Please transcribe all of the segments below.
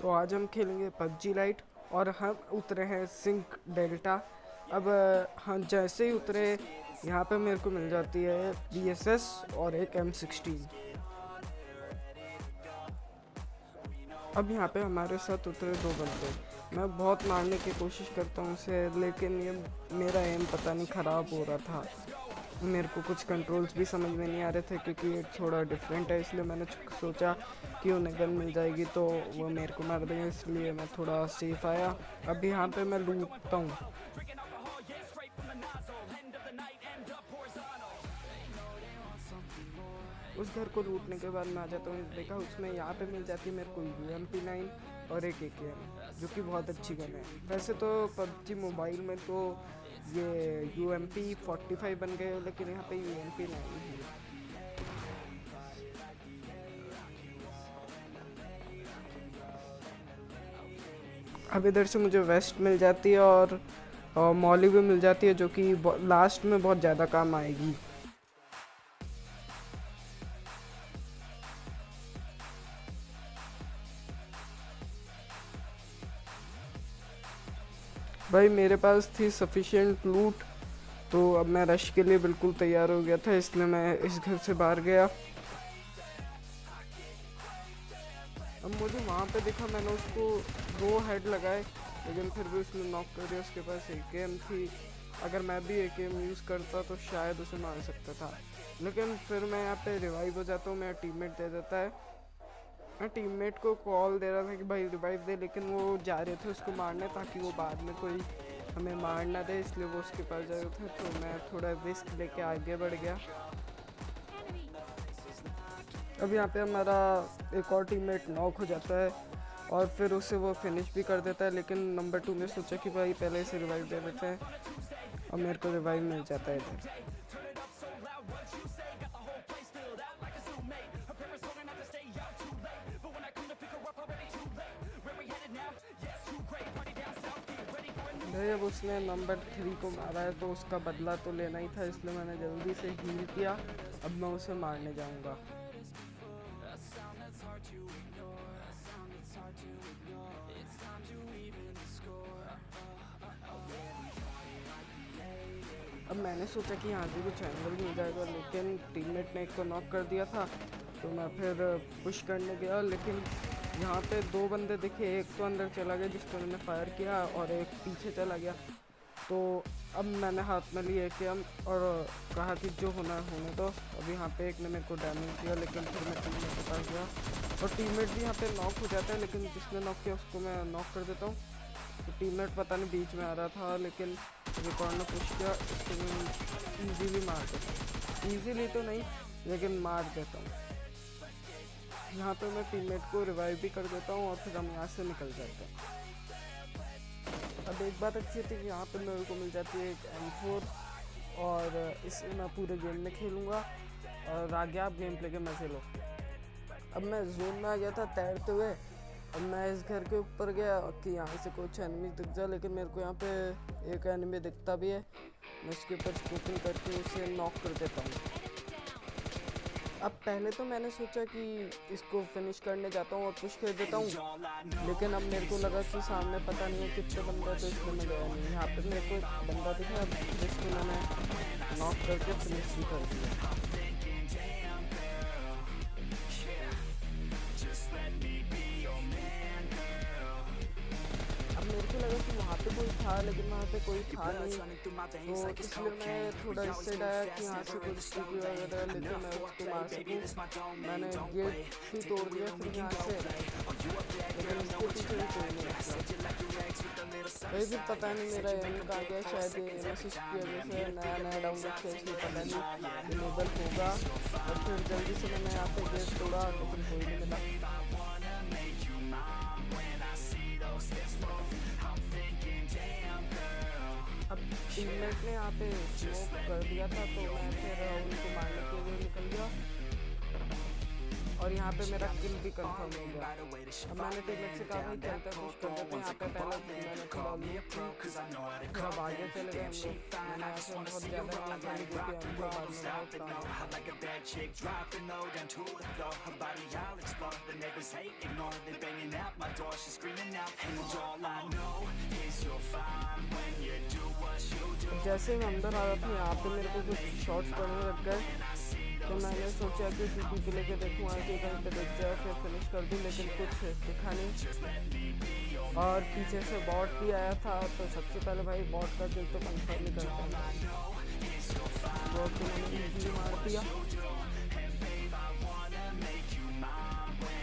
तो आज हम खेलेंगे पबजी लाइट और हम उतरे हैं सिंक डेल्टा। अब हम जैसे ही उतरे यहाँ पे मेरे को मिल जाती है BSS और एक M16। अब यहाँ पे हमारे साथ उतरे दो बंदे। मैं बहुत मारने की कोशिश करता हूँ उसे, लेकिन ये मेरा एम पता नहीं ख़राब हो रहा था। मेरे को कुछ कंट्रोल्स भी समझ में नहीं आ रहे थे क्योंकि ये थोड़ा डिफरेंट है, इसलिए मैंने सोचा कि उन्हें गन मिल जाएगी तो वो मेरे को मार देंगे, इसलिए मैं थोड़ा सेफ आया। अब यहाँ पे मैं लूटता हूँ। उस घर को लूटने के बाद मैं आ जाता हूँ, देखा उसमें यहाँ पे मिल जाती है मेरे को UMP9 और एक AKM, जो कि बहुत अच्छी गन है। वैसे तो पबजी मोबाइल में तो ये UMP45 बन गए, लेकिन यहाँ पे UMP9 है। अब इधर से मुझे वेस्ट मिल जाती है और मॉली भी मिल जाती है, जो कि लास्ट में बहुत ज़्यादा काम आएगी। भाई मेरे पास थी सफिशिएंट लूट, तो अब मैं रश के लिए बिल्कुल तैयार हो गया था, इसलिए मैं इस घर से बाहर गया। अब मुझे वहाँ पे देखा, मैंने उसको 2 हेड लगाए, लेकिन फिर भी उसने नॉक कर दिया। उसके पास AKM थी, अगर मैं भी AKM यूज़ करता तो शायद उसे मार सकता था, लेकिन फिर मैं यहाँ पे रिवाइव हो जाता हूँ। मेरा टीममेट दे देता है। मैं टीममेट को कॉल दे रहा था कि भाई रिवाइव दे, लेकिन वो जा रहे थे उसको मारने ताकि वो बाद में कोई हमें मार ना दे, इसलिए वो उसके पास जा रहे थे। तो मैं थोड़ा रिस्क लेके आगे बढ़ गया। अब यहाँ पे हमारा एक और टीममेट नॉक हो जाता है और फिर उसे वो फिनिश भी कर देता है, लेकिन नंबर 2 ने सोचा कि भाई पहले से रिवाइव दे देते हैं, और मेरे को रिवाइव मिल जाता है इधर। भाई अब उसने नंबर 3 को मारा है तो उसका बदला तो लेना ही था, इसलिए मैंने जल्दी से हील किया। अब मैं उसे मारने जाऊंगा। अब मैंने सोचा कि यहाँ से कुछ एंगल मिल जाएगा, लेकिन टीममेट ने एक को नॉक कर दिया था, तो मैं फिर पुश करने गया। लेकिन यहाँ पे 2 बंदे दिखे, एक तो अंदर चला गया जिस पर मैंने फायर किया और एक पीछे चला गया। तो अब मैंने हाथ में लिए AKM और कहा कि जो होना है होने दो। अब यहाँ पे एक ने मेरे को डैमेज दिया, लेकिन फिर मैं टीममेट के पास गया और टीममेट भी यहाँ पे नॉक हो जाता है, लेकिन जिसने नॉक किया उसको मैं नॉक कर देता हूँ। तो टीममेट पता नहीं बीच में आ रहा था, लेकिन रिकॉर्ड ने पुश किया, इसको मैं ईजीली मार देता हूँ। ईजीली तो नहीं, लेकिन मार देता हूँ। यहाँ पे मैं टीममेट को रिवाइव भी कर देता हूँ और फिर हम यहाँ से निकल जाते हैं। अब एक बात अच्छी थी कि यहाँ पे मेरे को मिल जाती है एक M4, और इसे मैं पूरे गेम में खेलूँगा और आगे आप गेम प्ले के मजे लो। अब मैं जोन में आ गया था तैरते हुए। अब मैं इस घर के ऊपर गया कि यहाँ से कुछ एनिमी दिख जाए, लेकिन मेरे को यहाँ पे एक एनिमी दिखता भी है। मैं उसके ऊपर स्कूपिंग करके उसे नॉक कर देता हूँ। अब पहले तो मैंने सोचा कि इसको फिनिश करने जाता हूँ और पुश कर देता हूँ, लेकिन अब मेरे को लगा कि सामने पता नहीं है कितने बंदा, तो इसलिए मैं गया नहीं। यहाँ पे मेरे को एक बंदा दिखा जिसको मैंने नॉक करके फिनिश भी कर दिया। अब मेरे को लगा कि वहाँ पे कोई था, लेकिन वहाँ पे कोई था नहीं, तो इसलिए मैं थोड़ा इस साइड आया कि यहाँ से कुछ स्टिकी वगैरह लेके मैं उसको मार सकूँ। मैंने गेट भी तोड़ दिया फिर यहाँ से, लेकिन इसके पीछे भी कोई नहीं था। वही भी पता नहीं मेरा एम कहाँ गया, शायद ये मैसेज की वजह से नया डाउनलोड किया, इसलिए पता नहीं इनेबल होगा। और फिर जल्दी से मैंने यहाँ पे गेट तोड़ा, लेकिन कोई नहीं मिला। अब टीममेट ने यहाँ पे स्मोक कर दिया था, तो मैं फिर उनको मारने के लिए निकल गया और यहाँ पे मेरा किल भी कंफर्म हो गया। अब मैंने टीममेट से कहा भाई चलते पुश कर देते हैं। यहाँ पे पहले मैंने थोड़ा लूट की, फिर अब आगे चले गए हम लोग। मैंने यहाँ से बहुत ज़्यादा मार डाली क्योंकि हमको बाद में बहुत काम जैसे मैं अंदर आ रहा था यहाँ पे मेरे को कुछ शॉट्स पड़ने लग गए, तो मैंने सोचा कि टीपी लेके देखूँगा कि कहीं पे दिख जाए, फिर फिनिश कर दी, लेकिन कुछ दिखा नहीं। और पीछे से बॉट भी आया था, तो सबसे पहले भाई बॉट का किल तो कंफर्म ही करता है। बॉट को मैंने इजीली मार दिया।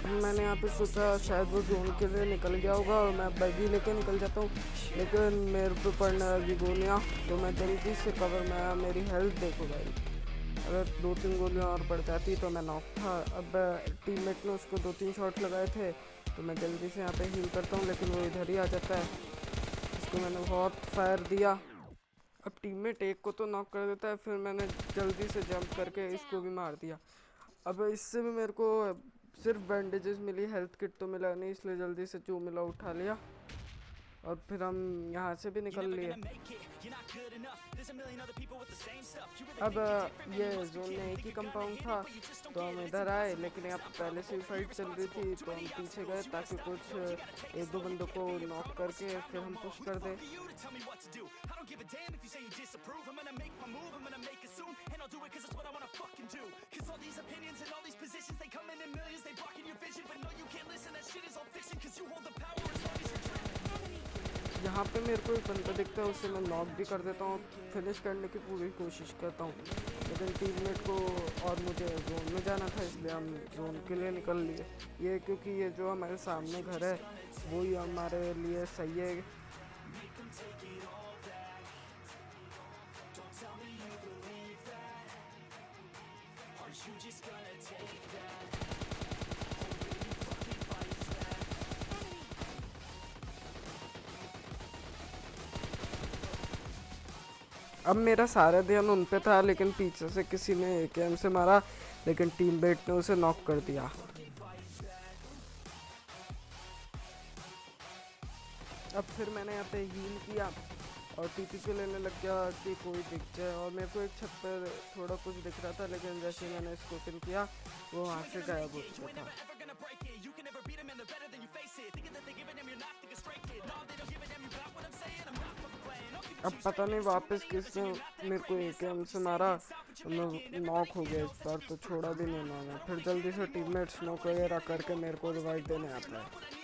मैंने यहाँ पे सोचा शायद वो जोन के लिए निकल गया होगा और मैं बगी लेके निकल जाता हूँ, लेकिन मेरे पे पड़ने लगी गोलियाँ, तो मैं जल्दी से कवर में आया। मेरी हेल्थ देखो भाई, अगर 2-3 गोलियाँ और पड़ जाती तो मैं नॉक था। अब टीममेट ने उसको 2-3 शॉट लगाए थे, तो मैं जल्दी से यहाँ पे हील करता हूँ, लेकिन वो इधर ही आ जाता है। इसको मैंने बहुत फायर दिया। अब टीममेट एक को तो नॉक कर देता है, फिर मैंने जल्दी से जंप करके इसको भी मार दिया। अब इससे भी मेरे को सिर्फ बैंडेजेस मिली, हेल्थ किट तो मिला नहीं, इसलिए जल्दी से जो मिला उठा लिया और फिर हम यहाँ से भी निकल लिए। अब ये जोन में एक ही कंपाउंड था, तो हम इधर आए, लेकिन यहाँ पहले से ही फाइट चल रही थी, तो हम पीछे गए ताकि कुछ 1-2 बंदों को नॉक करके फिर हम पुश कर दें। यहाँ पे मेरे को एक बंदा दिखता है, उससे मैं नॉक भी कर देता हूँ, फिनिश करने की पूरी कोशिश करता हूँ, लेकिन टीममेट को और मुझे जोन में जाना था, इसलिए हम जोन के लिए निकल लिए। ये क्योंकि ये जो हमारे सामने घर है वो ही हमारे लिए सही है। अब मेरा सारा ध्यान उन पे था, लेकिन पीछे से किसी ने एकेएम से मारा, लेकिन टीममेट ने उसे नॉक कर दिया। अब फिर मैंने यहाँ पे हील किया और टीपी पे लेने लग गया कि कोई दिख जाए, और मेरे को एक छत पर थोड़ा कुछ दिख रहा था, लेकिन जैसे मैंने इसको किल किया वो वहाँ से गायब हो चुका था। अब पता नहीं वापस किसने मेरे को एकेएम से मारा, तो मैं नॉक हो गया इस बार, तो छोड़ा भी नहीं मैंने। फिर जल्दी से टीममेट स्मोक वगैरह करके मेरे को रिवाइव देने आता है।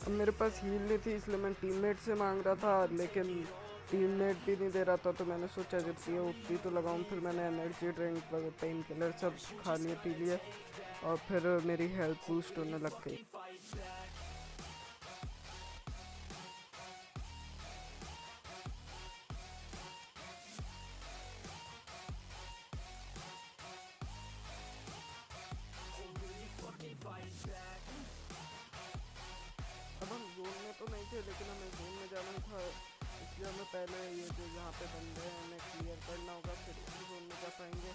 अब मेरे पास हील नहीं थी, इसलिए मैं टीममेट से मांग रहा था, लेकिन टीममेट भी नहीं दे रहा था, तो मैंने सोचा जितनी है उतनी तो लगाऊं। फिर मैंने एनर्जी ड्रिंक, पेन किलर सब खा लिए, पी लिए, और फिर मेरी हेल्थ बूस्ट होने लग गई। अब हम जोन में तो नहीं थे, लेकिन हमें जोन में जाना था, इसलिए हमें पहले ये जो यहाँ पे बंदे हैं हमें क्लियर करना होगा, फिर इसी जोन में जा पाएंगे।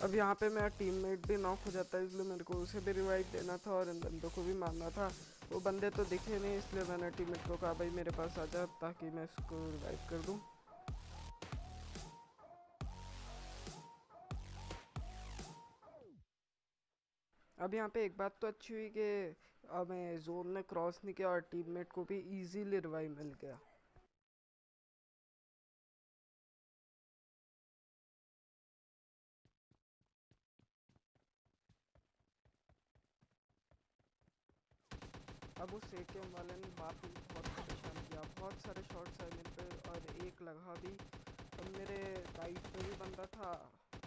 अब यहाँ पे मेरा टीममेट भी नॉक हो जाता है, इसलिए मेरे को उसे भी रिवाइव देना था और इन बंदों को भी मारना था। वो बंदे तो दिखे नहीं, इसलिए मैंने टीममेट को कहा भाई मेरे पास आ जा, ताकि मैं इसको रिवाइव कर दूँ। अब यहाँ पे एक बात तो अच्छी हुई कि हमें जोन में क्रॉस नहीं किया और टीममेट को भी इजीली रिवाइव मिल गया। अब उस एकेएम वाले ने बाप ही बहुत परेशान किया, बहुत सारे शॉट्स आए मेरे पे और एक लगा भी। अब मेरे राइट पे भी बंदा था,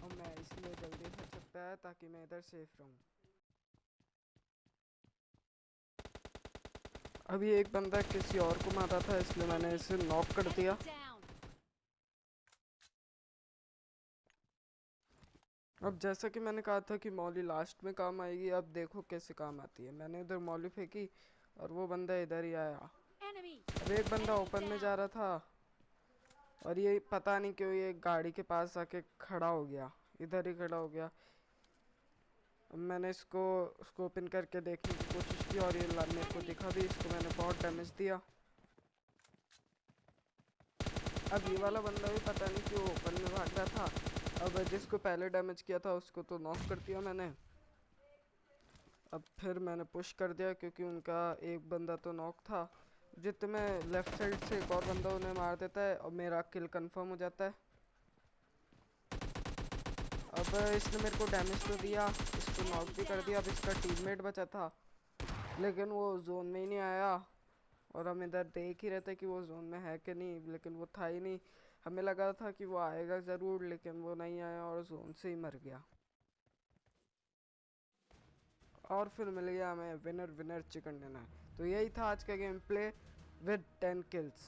और मैं इसलिए जल्दी से छत पे आया ताकि मैं इधर सेफ रहूँ। अभी एक बंदा किसी और को मारा था, इसलिए मैंने इसे नॉक कर दिया। अब जैसा कि मैंने कहा था कि मौली लास्ट में काम आएगी, अब देखो कैसे काम आती है। मैंने उधर मौली फेंकी और वो बंदा इधर ही आया। Enemy! अब एक बंदा Enemy ओपन में जा down! रहा था और ये पता नहीं क्यों ये गाड़ी के पास आके खड़ा हो गया, इधर ही खड़ा हो गया। अब मैंने इसको स्कोप इन करके देखने की कोशिश की और ये मेरे को Enemy! दिखा भी, इसको मैंने बहुत डैमेज दिया। अब ये वाला Enemy! बंदा भी पता नहीं क्यों ओपन में भाग रहा था। अब जिसको पहले डैमेज किया था उसको तो नॉक कर दिया मैंने। अब फिर मैंने पुश कर दिया क्योंकि उनका एक बंदा तो नॉक था। जितने में लेफ्ट साइड से एक और बंदा उन्हें मार देता है और मेरा किल कंफर्म हो जाता है। अब इसने मेरे को डैमेज तो Enemy! दिया, इसको नॉक Enemy भी कर दिया। down! अब इसका टीममेट बचा था लेकिन वो जोन में ही नहीं आया और हम इधर देख ही रहे थे कि वो जोन में है कि नहीं, लेकिन वो था ही नहीं। हमें लगा था कि वो आएगा ज़रूर लेकिन वो नहीं आया और जोन से ही मर गया। और फिर मिल गया हमें विनर विनर चिकन डिनर। तो यही था आज का गेम प्ले विद 10 किल्स।